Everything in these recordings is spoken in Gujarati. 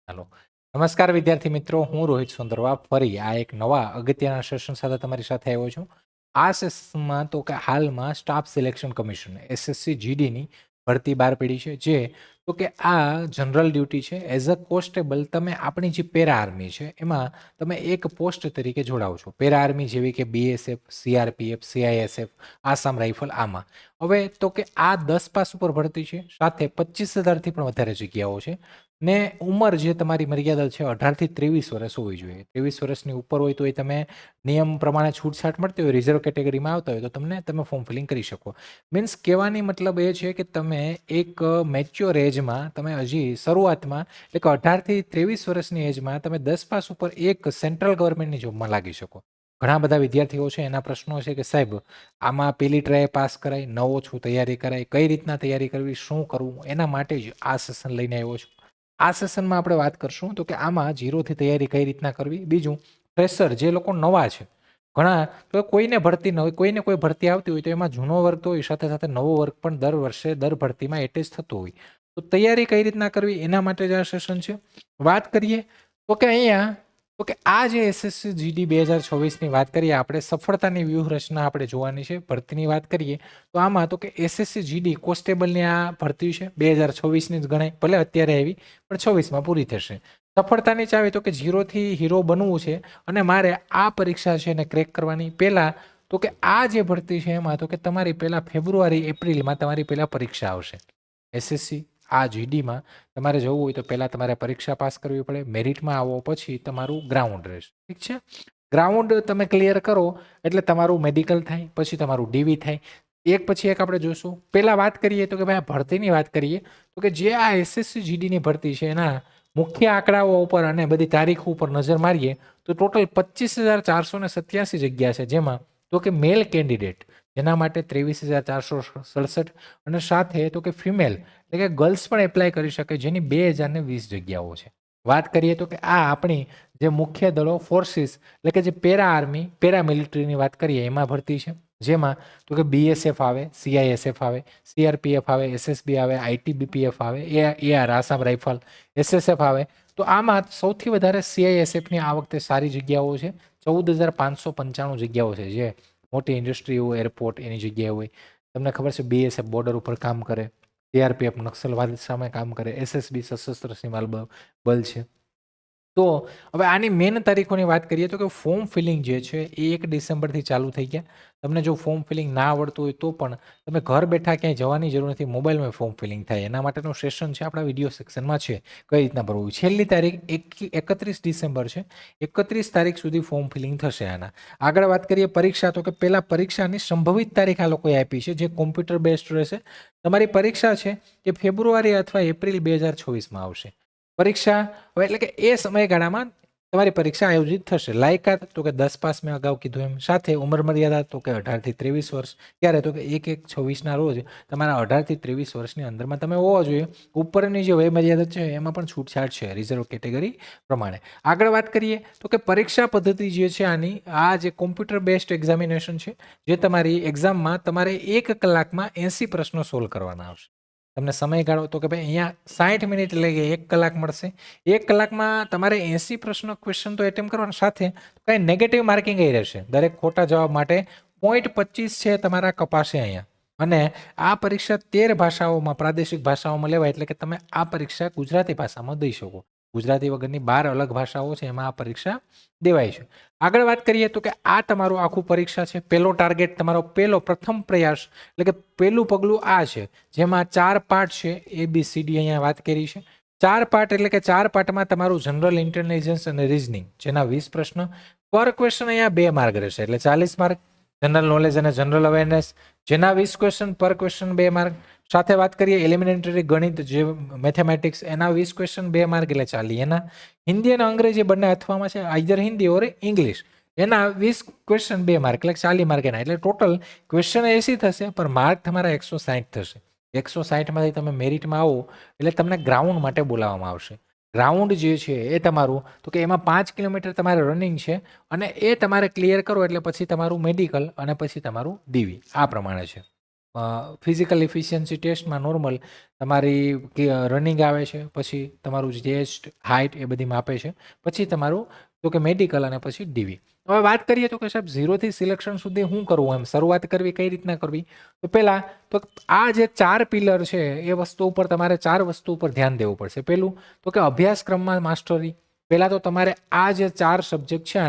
ચાલો. નમસ્કાર વિદ્યાર્થી મિત્રો, હું રોહિત સુંદરવા ફરી આ એક નવા અગત્યના સેશન સાથે તમારી સાથે આવ્યો છું. આ સેશનમાં તો કે હાલમાં સ્ટાફ સિલેક્શન કમિશન એસએસસી જીડીની ભરતી બહાર પડી છે, જે તો કે આ જનરલ ડ્યુટી છે. એઝ અ કોન્સ્ટેબલ તમે આપણી જે પેરા આર્મી છે એમાં તમે એક પોસ્ટ તરીકે જોડાવ છો. પેરા આર્મી જેવી કે BSF, CRPF, CISF, Assam rifle. આમાં હવે તો કે આ 10 પાસ ઉપર ભરતી છે, સાથે 25,000થી પણ વધારે જગ્યાઓ છે. ને ઉંમર જે તમારી મર્યાદા છે 18 થી 23 વર્ષ હોવી જોઈએ. 23 વર્ષની ઉપર હોય તો એ તમે નિયમ પ્રમાણે છૂટછાટ મળતી હોય, રિઝર્વ કેટેગરીમાં આવતા હોય તો તમે ફોર્મ ફિલિંગ કરી શકો. મીન્સ કહેવાની મતલબ એ છે કે તમે એક મેચ્યોર એજમાં, તમે હજી શરૂઆતમાં એટલે કે 18 થી 23 વર્ષની એજમાં તમે 10 પાસ ઉપર એક સેન્ટ્રલ ગવર્મેન્ટની જોબમાં લાગી શકો. ઘણા બધા વિદ્યાર્થીઓ છે, એના પ્રશ્નો છે કે સાહેબ આમાં પેલી ટ્રાય પાસ કરાય, નવો છું તૈયારી કરાય, કઈ રીતના તૈયારી કરવી, શું કરવું, એના માટે જ આ સેશન લઈને આવ્યો છું. આ સેશનમાં આપણે વાત કરશું તો કે આમાં ઝીરોથી તૈયારી કઈ રીતના કરવી. બીજું, ફ્રેશર જે લોકો નવા છે, ઘણા તો કોઈને ભરતી ન હોય, કોઈને કોઈ ભરતી આવતી હોય તો એમાં જૂનો વર્ગ તો હોય, સાથે સાથે નવો વર્ગ પણ દર વર્ષે દર ભરતીમાં એટેચ થતો હોય. તો તૈયારી કઈ રીતના કરવી એના માટે જ આ સેશન છે. વાત કરીએ તો કે અહીંયા તો કે આ જે એસએસસી જીડી 2026ની વાત કરીએ આપણે, સફળતાની વ્યૂહરચના આપણે જોવાની છે. ભરતીની વાત કરીએ તો આમાં તો કે એસએસસી જીડી કોન્સ્ટેબલની આ ભરતી છે, 2026ની જ ગણાય, ભલે અત્યારે આવી પણ 26માં પૂરી થશે. સફળતાની ચાવી તો કે 0થી હીરો બનવું છે અને મારે આ પરીક્ષા છે એને ક્રેક કરવાની. પહેલા તો કે આ જે ભરતી છે એમાં તો કે તમારી પહેલા ફેબ્રુઆરી એપ્રિલમાં તમારી પહેલા પરીક્ષા આવશે. એસએસસી આ જીડીમાં તમારે જવું હોય તો પહેલા તમારે પરીક્ષા પાસ કરવી પડે. મેરિટમાં આવો પછી તમારું ગ્રાઉન્ડ રહેશે. ઠીક છે, ગ્રાઉન્ડ તમે ક્લિયર કરો એટલે તમારું મેડિકલ થાય, પછી તમારું ડીવી થાય. એક પછી એક આપણે જોશું. પહેલા વાત કરીએ તો કે ભાઈ આ ભરતીની વાત કરીએ તો કે જે આ એસએસસી જીડીની ભરતી છે એના મુખ્ય આંકડાઓ ઉપર અને બધી તારીખો ઉપર નજર મારીએ તો ટોટલ 25,487 જગ્યા છે, જેમાં તો કે મેલ કેન્ડિડેટ જેના માટે 23,467 અને સાથે તો કે ફિમેલ એટલે કે ગર્લ્સ પણ એપ્લાય કરી શકે, જેની 2,020 જગ્યાઓ છે. વાત કરીએ તો કે આ આપણી જે મુખ્ય દળો ફોર્સિસ એટલે કે જે પેરા આર્મી, પેરામિલિટરીની વાત કરીએ એમાં ભરતી છે, જેમાં તો કે બીએસએફ આવે, સીઆઈએસએફ આવે, સીઆરપીએફ આવે, એસએસબી આવે, આઈટીબીપીએફ આવે, એઆર આસામ રાઇફલ, એસએસએફ આવે. તો આમાં સૌથી વધારે સીઆઈએસએફની આ વખતે સારી જગ્યાઓ છે, 14,595 જગ્યાઓ છે, જે મોટી ઇન્ડસ્ટ્રી હોય, એરપોર્ટ એની જગ્યાએ હોય. તમને ખબર છે બીએસએફ બોર્ડર ઉપર કામ કરે, સીઆરપીએફ નક્સલવાદ સામે કામ કરે, એસએસબી સશસ્ત્ર સીમા બલ છે. તો હવે આની મેન તારીખોની વાત કરીએ તો કે ફોર્મ ફિલિંગ જે છે એ 1 ડિસેમ્બરથી ચાલુ થઈ ગયા. તમને જો ફોર્મ ફિલિંગ ના આવડતું હોય તો પણ તમે ઘર બેઠા ક્યાંય જવાની જરૂર નથી, મોબાઈલમાં ફોર્મ ફિલિંગ થાય. એના માટેનું સેશન છે આપણા વિડીયો સેક્શનમાં છે, કઈ રીતના ભરવું. છેલ્લી તારીખ 31 ડિસેમ્બર છે. 31 તારીખ સુધી ફોર્મ ફિલિંગ થશે. આના આગળ વાત કરીએ પરીક્ષા તો કે પહેલા પરીક્ષાની સંભવિત તારીખ આ લોકોએ આપી છે, જે કોમ્પ્યુટર બેઝડ રહેશે. તમારી પરીક્ષા છે એ ફેબ્રુઆરી અથવા એપ્રિલ 2026માં આવશે. પરીક્ષા હવે એટલે કે એ સમયગાળામાં તમારી પરીક્ષા આયોજિત થશે. લાયકાત તો કે 10 પાસ મેં અગાઉ કીધું એમ, સાથે ઉંમર મર્યાદા તો કે 18 થી 23 વર્ષ. ક્યારે તો કે 1/1/26ના રોજ તમારા 18 થી 23 વર્ષની અંદરમાં તમે હોવા જોઈએ. ઉપરની જે વય મર્યાદા છે એમાં પણ છૂટછાટ છે રિઝર્વ કેટેગરી પ્રમાણે. આગળ વાત કરીએ તો કે પરીક્ષા પદ્ધતિ જે છે આની, આ જે કોમ્પ્યુટર બેઝડ એક્ઝામિનેશન છે, જે તમારી એક્ઝામમાં તમારે 1 કલાકમાં 80 પ્રશ્નો સોલ્વ કરવાના આવશે. તમને સમયગાળો તો કે ભાઈ અહીંયા 60 મિનિટ એટલે કે 1 કલાક મળશે. 1 કલાકમાં તમારે 80 પ્રશ્નો ક્વેશ્ચન તો એટેમ્પ કરવાના, સાથે કંઈ નેગેટિવ માર્કિંગ એ રહેશે. દરેક ખોટા જવાબ માટે 0.25 છે તમારા કપાશે અહીંયા. અને આ પરીક્ષા 13 ભાષાઓમાં, પ્રાદેશિક ભાષાઓમાં લેવાય, એટલે કે તમે આ પરીક્ષા ગુજરાતી ભાષામાં દઈ શકો. ગુજરાતી વગરની 12 અલગ ભાષાઓ છે એમાં આ પરીક્ષા દેવાય છે. આગળ વાત કરીએ તો કે આ તમારું આખું પરીક્ષા છે. પહેલો ટાર્ગેટ, તમારો પ્રથમ પ્રયાસ એટલે કે પહેલું પગલું આ છે, જેમાં 4 પાર્ટ છે, ABCD અહીંયા વાત કરી છે. 4 પાર્ટ એટલે કે 4 પાર્ટમાં તમારું જનરલ ઇન્ટેલિજન્સ અને રીઝનિંગ, જેના 20 પ્રશ્ન પર ક્વેશ્ચન અહીંયા 2 માર્ક રહેશે, એટલે 40 માર્ક. જનરલ નોલેજ અને જનરલ અવેરનેસ, જેના 20 ક્વેશ્ચન પર ક્વેશ્ચન 2 માર્ક. સાથે વાત કરીએ એલિમેન્ટરી ગણિત, જે મેથેમેટિક્સ, એના 20 ક્વેશ્ચન 2 માર્ક એટલે 40 એના. હિન્દી અને અંગ્રેજી બંને અથવામાં છે, આઈધર હિન્દી ઓર ઇંગ્લિશ, એના 20 ક્વેશ્ચન 2 માર્ક એટલે 40 માર્ક એના. એટલે ટોટલ ક્વેશ્ચન 80 થશે, પણ માર્ક તમારા 160 થશે. 160માંથી તમે મેરિટમાં આવો એટલે તમને ગ્રાઉન્ડ માટે બોલાવવામાં આવશે. ગ્રાઉન્ડ જે છે એ તમારું તો કે એમાં 5 કિલોમીટર તમારે રનિંગ છે, અને એ તમારે ક્લિયર કરો એટલે પછી તમારું મેડિકલ અને પછી તમારું ડીવી આ પ્રમાણે છે. ફિઝિકલ એફિશિયન્સી ટેસ્ટમાં નોર્મલ તમારી રનિંગ આવે છે, પછી તમારું ચેસ્ટ હાઇટ એ બધી માપે છે, પછી તમારું તો કે મેડિકલ અને પછી ડીવી. હવે વાત કરીએ તો કે સાહેબ 0 થી સિલેક્શન સુધી શું કરવું, એમ શરૂઆત કરવી કઈ રીતના કરવી. તો પહેલા તો આ જે 4 પિલર છે એ વસ્તુ ઉપર તમારે 4 વસ્તુ ઉપર ધ્યાન દેવું પડશે. પહેલું તો કે અભ્યાસક્રમમાં માસ્ટરી. પહેલા તો તમારે આ જે 4 સબ્જેક્ટ છે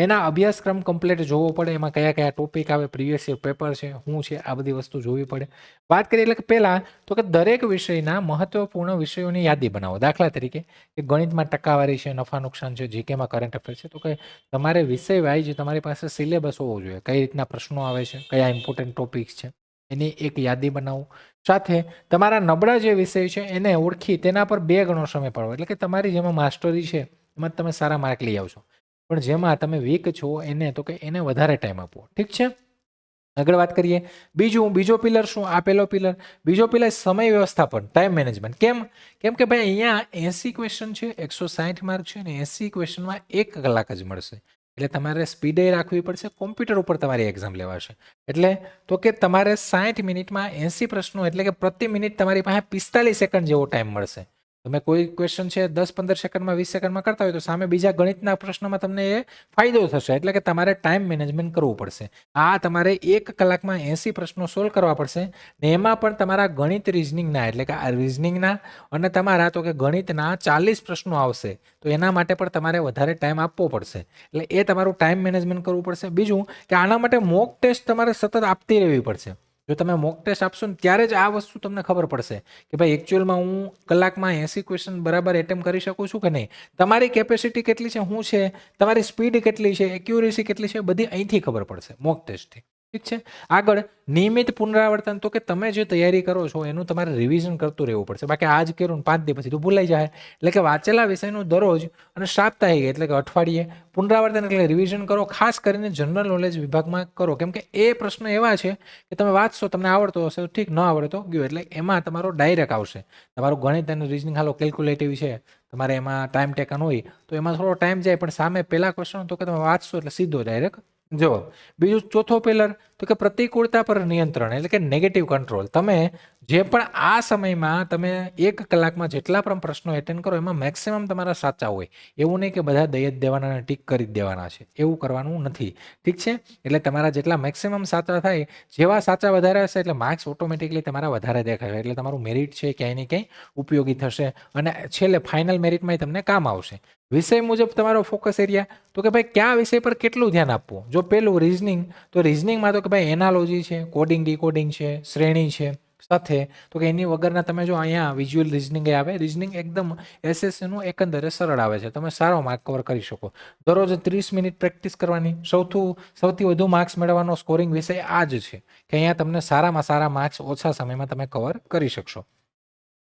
એના અભ્યાસક્રમ કમ્પ્લીટ જોવો પડે. એમાં કયા કયા ટોપિક આવે, પ્રીવિયસ યર પેપર છે, શું છે, આ બધી વસ્તુ જોવી પડે. વાત કરીએ એટલે કે પહેલા તો કે દરેક વિષયના મહત્વપૂર્ણ વિષયોની યાદી બનાવો. દાખલા તરીકે કે ગણિતમાં ટકાવારી છે, નફા નુકસાન છે, જીકેમાં કરંટ અફેર છે. તો કે તમારે વિષય વાઇઝ તમારી પાસે સિલેબસ હોવો જોઈએ, કઈ રીતના પ્રશ્નો આવે છે, કયા ઇમ્પોર્ટન્ટ ટોપિક્સ છે, એની એક યાદી બનાવો. સાથે તમારા નબળા જે વિષય છે એને ઓળખી તેના પર 2 ગણો સમય પાડવો. એટલે કે તમારી જેમાં માસ્ટરી છે એમાં તમે સારા માર્ક લઈ આવશો, પણ જેમાં તમે વીક છો એને તો કે એને વધારે ટાઈમ આપવો. ઠીક છે, આગળ વાત કરીએ. બીજો પિલર શું? આ પહેલો પિલર. બીજો પિલર સમય વ્યવસ્થાપન, ટાઈમ મેનેજમેન્ટ. કેમ કે ભાઈ અહીંયા 80 ક્વેશ્ચન છે, 160 માર્ક છે અને 80 ક્વેશ્ચનમાં 1 કલાક જ મળશે. એટલે તમારે સ્પીડે રાખવી પડશે. કોમ્પ્યુટર ઉપર તમારી એક્ઝામ લેવાશે, એટલે તો કે તમારે 60 મિનિટમાં 80 પ્રશ્નો, એટલે કે પ્રતિ મિનિટ તમારી પાસે 45 સેકન્ડ જેવો ટાઈમ મળશે. તમે કોઈ ક્વેશ્ચન છે 10-15 સેકન્ડમાં 20 સેકન્ડમાં કરતા હોય તો સામે બીજા ગણિતના પ્રશ્નમાં તમને એ ફાયદો થશે. એટલે કે તમારે ટાઈમ મેનેજમેન્ટ કરવું પડશે. આ તમારે 1 કલાકમાં 80 પ્રશ્નો સોલ્વ કરવા પડશે ને એમાં પણ તમારા ગણિત રીઝનિંગના, એટલે કે આ રીઝનિંગના અને તમારા તો કે ગણિતના 40 પ્રશ્નો આવશે. તો એના માટે પણ તમારે વધારે ટાઈમ આપવો પડશે. એટલે એ તમારું ટાઈમ મેનેજમેન્ટ કરવું પડશે. બીજું કે આના માટે મોક ટેસ્ટ તમારે સતત આપતી રહેવી પડશે. જો તમે મોક ટેસ્ટ આપશો ને ત્યારે જ આ વસ્તુ તમને ખબર પડશે કે ભાઈ એકચ્યુઅલમાં હું કલાકમાં 80 ક્વેશ્ચન બરાબર એટેમ્પ કરી શકું છું કે નહીં. તમારી કેપેસિટી કેટલી છે, શું છે, તમારી સ્પીડ કેટલી છે, એક્યુરેસી કેટલી છે, બધી અહીંથી ખબર પડશે મોક ટેસ્ટથી. ઠીક છે, આગળ નિયમિત પુનરાવર્તન. તો કે તમે જે તૈયારી કરો છો એનું તમારે રિવિઝન કરતું રહેવું પડશે. બાકી આજ કર્યું 5 દિવસ પછી તો ભૂલાઈ જાય. એટલે કે વાંચેલા વિષયનું દરરોજ અને સાપ્તાહિક એટલે કે અઠવાડિયે પુનરાવર્તન એટલે રિવિઝન કરો. ખાસ કરીને જનરલ નોલેજ વિભાગમાં કરો, કેમ કે એ પ્રશ્ન એવા છે કે તમે વાંચશો, તમને આવડતો હશે ઠીક, ન આવડે તો ગયો. એટલે એમાં તમારો ડાયરેક્ટ આવશે. તમારું ગણિત અને રીઝનિંગ હાલો કેલ્ક્યુલેટિવ છે, તમારે એમાં ટાઈમ ટેકન હોય તો એમાં થોડો ટાઈમ જાય, પણ સામે પહેલા ક્વેશ્ચન તો કે તમે વાંચશો એટલે સીધો ડાયરેક્ટ જવાબ. બીજું ચોથો પિલર તો કે પ્રતિકૂળતા પર નિયંત્રણ, એટલે કે નેગેટિવ કંટ્રોલ. તમે જે પણ આ સમયમાં તમે 1 કલાકમાં જેટલા પણ પ્રશ્નો એટેન્ડ કરો એમાં મેક્સિમમ તમારા સાચા હોય. એવું નહીં કે બધા દઈ જ દેવાના અને ટીક કરી જ દેવાના છે, એવું કરવાનું નથી. ઠીક છે, એટલે તમારા જેટલા મેક્સિમમ સાચા થાય, જેવા સાચા વધારે હશે એટલે માર્ક્સ ઓટોમેટિકલી તમારા વધારે દેખાશે. એટલે તમારું મેરિટ છે ક્યાંય ને ક્યાંય ઉપયોગી થશે અને છેલ્લે ફાઇનલ મેરિટમાં તમને કામ આવશે. વિષય મુજબ તમારો ફોકસ એરિયા, તો કે ભાઈ કયા વિષય પર કેટલું ધ્યાન આપવું. જો પેલું રીઝનિંગ, તો રીઝનિંગમાં તો કે ભાઈ એનાલોજી છે, કોડિંગ ડીકોડિંગ છે, શ્રેણી છે, સાથે તો કે એની વગરના તમે જો અહીંયા વિઝ્યુઅલ રીઝનિંગ આવે. રીઝનિંગ એકદમ એસએસસીનું એકંદરે સરળ આવે છે, તમે સારો માર્ક કવર કરી શકો. દરરોજ 30 મિનિટ પ્રેક્ટિસ કરવાની. સૌથી વધુ માર્ક્સ મેળવવાનો સ્કોરિંગ વિષય આ જ છે કે અહીંયા તમને સારામાં સારા માર્ક્સ ઓછા સમયમાં તમે કવર કરી શકશો.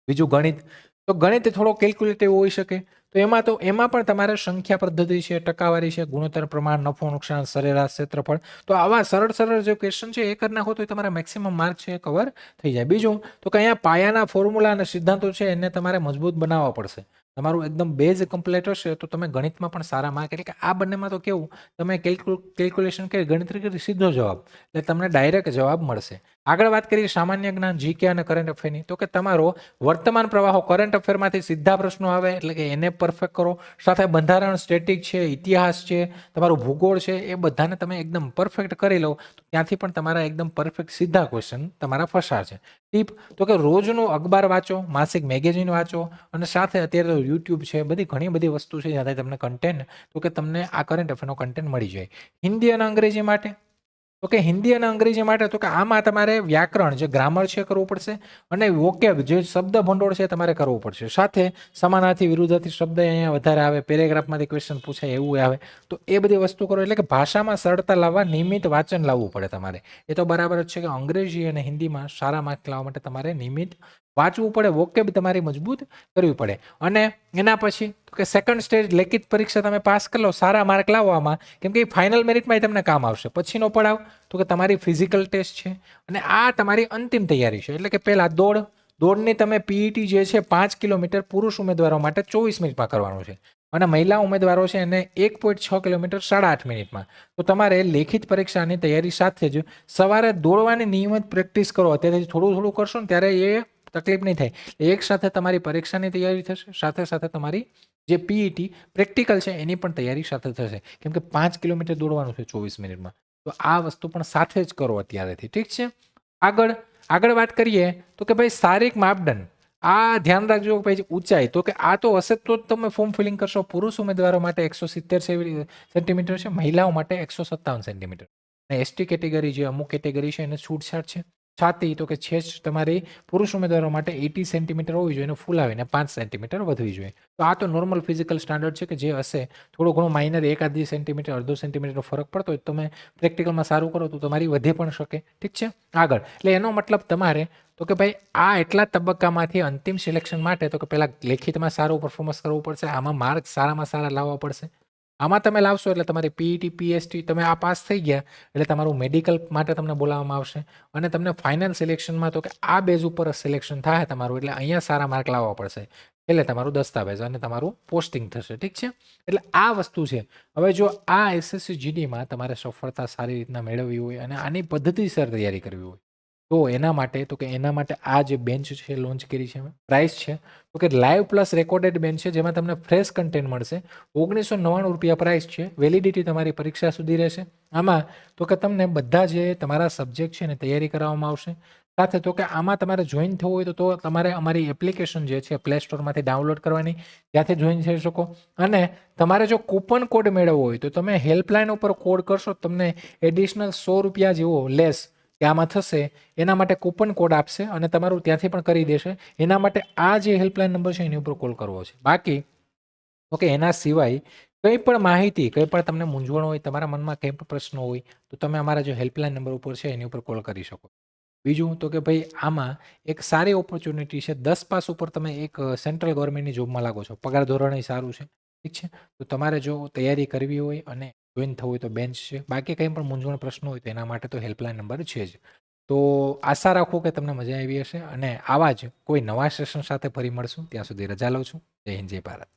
બીજું ગણિત, તો ગણિત થોડો કેલ્ક્યુલેટિવ હોઈ શકે. તો એમાં પણ તમારે સંખ્યા પદ્ધતિ છે, ટકાવારી છે, ગુણોત્તર, પ્રમાણ, નફો નુકસાન, સરેરાશ, ક્ષેત્રફળ. તો આવા સરળ જે ક્વેશ્ચન છે એ કરી નાખો તો તમારા મેક્સિમમ માર્ક છે એ કવર થઈ જાય. બીજું તો કે અહીંયા પાયાના ફોર્મ્યુલા અને સિદ્ધાંતો છે એને તમારે મજબૂત બનાવવા પડશે. તમારું એકદમ બેઝ કમ્પ્લીટ હશે તો તમે ગણિતમાં પણ સારા માર્ક, એટલે કે આ બંનેમાં તો કેવું, તમે કેલ્ક્યુલેશન કરી ગણતરી કરી સીધો જવાબ, એટલે તમને ડાયરેક્ટ જવાબ મળશે. આગળ વાત કરીએ સામાન્ય જ્ઞાન, જીકે અને કરંટ અફેરની. તો કે તમારો વર્તમાન પ્રવાહો, કરંટ અફેરમાંથી સીધા પ્રશ્નો આવે એટલે કે એને પરફેક્ટ કરો. સાથે બંધારણ, સ્ટેટિક છે, ઇતિહાસ છે, તમારું ભૂગોળ છે, એ બધાને તમે એકદમ પરફેક્ટ કરી લો તો ત્યાંથી પણ તમારા એકદમ પરફેક્ટ સીધા ક્વેશ્ચન તમારા ફસાશે. ટીપ તો કે રોજનું અખબાર વાંચો, માસિક મેગેઝિન વાંચો અને સાથે અત્યારે તો યુટ્યુબ છે, ઘણી બધી વસ્તુ છે જ્યાંથી તમને કન્ટેન્ટ, તો કે તમને આ કરંટ અફેરનો કન્ટેન્ટ મળી જાય. હિન્દી અને અંગ્રેજી માટે, તો કે હિન્દી અને અંગ્રેજી માટે તો કે આમાં તમારે વ્યાકરણ જે ગ્રામર છે કરવું પડશે અને વોકેબ જે શબ્દ ભંડોળ છે તમારે કરવું પડશે. સાથે સમાનાર્થી વિરુદ્ધાર્થી શબ્દ અહીંયા વધારે આવે, પેરેગ્રાફમાંથી ક્વેશ્ચન પૂછાય એવું આવે, તો એ બધી વસ્તુ કરો. એટલે કે ભાષામાં સરળતા લાવવા નિયમિત વાંચન લાવવું પડે તમારે. એ તો બરાબર જ છે કે અંગ્રેજી અને હિન્દીમાં સારા માર્ક લાવવા માટે તમારે નિયમિત વાંચવું પડે, વોકેબ તમારી મજબૂત કરવી પડે. અને એના પછી કે સેકન્ડ સ્ટેજ લેખિત પરીક્ષા તમે પાસ કરી લો, સારા માર્ક લાવો આમાં, કેમ કે ફાઇનલ મેરિટમાં તમને કામ આવશે. પછીનો પડાવ તો કે તમારી ફિઝિકલ ટેસ્ટ છે અને આ તમારી અંતિમ તૈયારી છે. એટલે કે પહેલા દોડની તમે પીઈટી જે છે 5 કિલોમીટર પુરુષ ઉમેદવારો માટે 24 મિનિટમાં કરવાનું છે અને મહિલા ઉમેદવારો છે એને 1.6 કિલોમીટર 8.5 મિનિટમાં. તો તમારે લેખિત પરીક્ષાની તૈયારી સાથે જ સવારે દોડવાની નિયમિત પ્રેક્ટિસ કરો. અત્યારેથી થોડું થોડું કરશો ને ત્યારે એ તકલીફ નહીં થાય. એક સાથે તમારી પરીક્ષાની તૈયારી થશે, સાથે સાથે તમારી જે પીઈટી પ્રેક્ટિકલ છે એની પણ તૈયારી સાથે થશે. કેમ કે 5 કિલોમીટર દોડવાનું છે 24 મિનિટમાં. તો આ વસ્તુ પણ સાથે જ કરો અત્યારેથી. ઠીક છે. આગળ વાત કરીએ તો કે ભાઈ શારીરિક માપદંડ. આ ધ્યાન રાખજો ભાઈ, ઊંચાઈ તો કે આ તો હશે તો જ તમે ફોર્મ ફિલિંગ કરશો. પુરુષ ઉમેદવારો માટે 170 સેન્ટીમીટર છે, મહિલાઓ માટે 157 સેન્ટીમીટર. અને એસટી કેટેગરી જે અમુક કેટેગરી છે એને છૂટછાટ છે. છાતી તો કે છેજ તમારી પુરુષ ઉમેદવારો માટે 80 સેન્ટીમીટર હોવી જોઈએ અને ફૂલાવીને 5 સેન્ટીમીટર વધવી જોઈએ. તો આ તો નોર્મલ ફિઝિકલ સ્ટાન્ડર્ડ છે કે જે હશે. થોડું ઘણું માઇનર 1-2 સેન્ટીમીટર, અડધો સેન્ટીમીટરનો ફરક પડતો હોય તમે પ્રેક્ટિકલમાં સારું કરો તો તમારી વધે પણ શકે. ઠીક છે. આગળ એટલે એનો મતલબ તમારે તો કે ભાઈ આ એટલા તબક્કામાંથી અંતિમ સિલેક્શન માટે તો કે પહેલાં લેખિતમાં સારું પરફોર્મન્સ કરવું પડશે. આમાં માર્ક સારામાં સારા લાવવા પડશે. આમાં તમે લાવશો એટલે તમારી પીઈટી, પીએસટી તમે આ પાસ થઈ ગયા એટલે તમારું મેડિકલ માટે તમને બોલાવવામાં આવશે અને તમને ફાઇનલ સિલેક્શનમાં તો કે આ બેઝ ઉપર સિલેક્શન થાય તમારું એટલે અહીંયા સારા માર્ક લાવવા પડશે. એટલે તમારું દસ્તાવેજ અને તમારું પોસ્ટિંગ થશે. ઠીક છે. એટલે આ વસ્તુ છે. હવે જો આ એસએસસી જીડીમાં તમારે સફળતા સારી રીતના મેળવવી હોય અને આની પદ્ધતિસર તૈયારી કરવી હોય તો એના માટે આ જે બેન્ચ છે લોન્ચ કરી છે. પ્રાઇસ છે તો કે લાઈવ પ્લસ રેકોર્ડેડ બેન્ચ છે જેમાં તમને ફ્રેશ કન્ટેન્ટ મળશે. 1999 રૂપિયા પ્રાઇસ છે. વેલિડિટી તમારી પરીક્ષા સુધી રહેશે. આમાં તો કે તમને બધા જે તમારા સબ્જેક્ટ છે ને તૈયારી કરાવવામાં આવશે. સાથે તો કે આમાં તમારે જોઈન થવું હોય તો તમારે અમારી એપ્લિકેશન જે છે પ્લે સ્ટોરમાંથી ડાઉનલોડ કરવાની, ત્યાંથી જોઈન થઈ શકો. અને તમારે જો કૂપન કોડ મેળવવો હોય તો તમે હેલ્પલાઇન ઉપર કોડ કરશો તમને એડિશનલ 100 રૂપિયા જેવો લેસ કે આમાં થશે. એના માટે કૂપન કોડ આપશે અને તમારું ત્યાંથી પણ કરી દેશે. એના માટે આ જે હેલ્પલાઇન નંબર છે એની ઉપર કોલ કરવો છે. બાકી ઓકે એના સિવાય કંઈ પણ માહિતી, કંઈ પણ તમને મૂંઝવણ હોય, તમારા મનમાં કંઈ પણ પ્રશ્ન હોય તો તમે અમારા જે હેલ્પલાઇન નંબર ઉપર છે એની ઉપર કોલ કરી શકો. બીજું તો કે ભાઈ આમાં એક સારી ઓપોર્ચ્યુનિટી છે. 10 પાસ ઉપર તમે એક સેન્ટ્રલ ગવર્મેન્ટની જોબમાં લાગો છો. પગાર ધોરણ સારું છે. ઠીક છે. તો તમારે જો તૈયારી કરવી હોય અને જોઈન થવું હોય તો બેન્ચ છે. બાકી કંઈ પણ મૂંઝવણ પ્રશ્ન હોય તો એના માટે તો હેલ્પલાઇન નંબર છે જ. તો આશા રાખું કે તમને મજા આવી હશે અને આવા જ કોઈ નવા સેશન સાથે ફરી મળશું. ત્યાં સુધી રજા લઉં છું. જય હિન્દ, જય ભારત.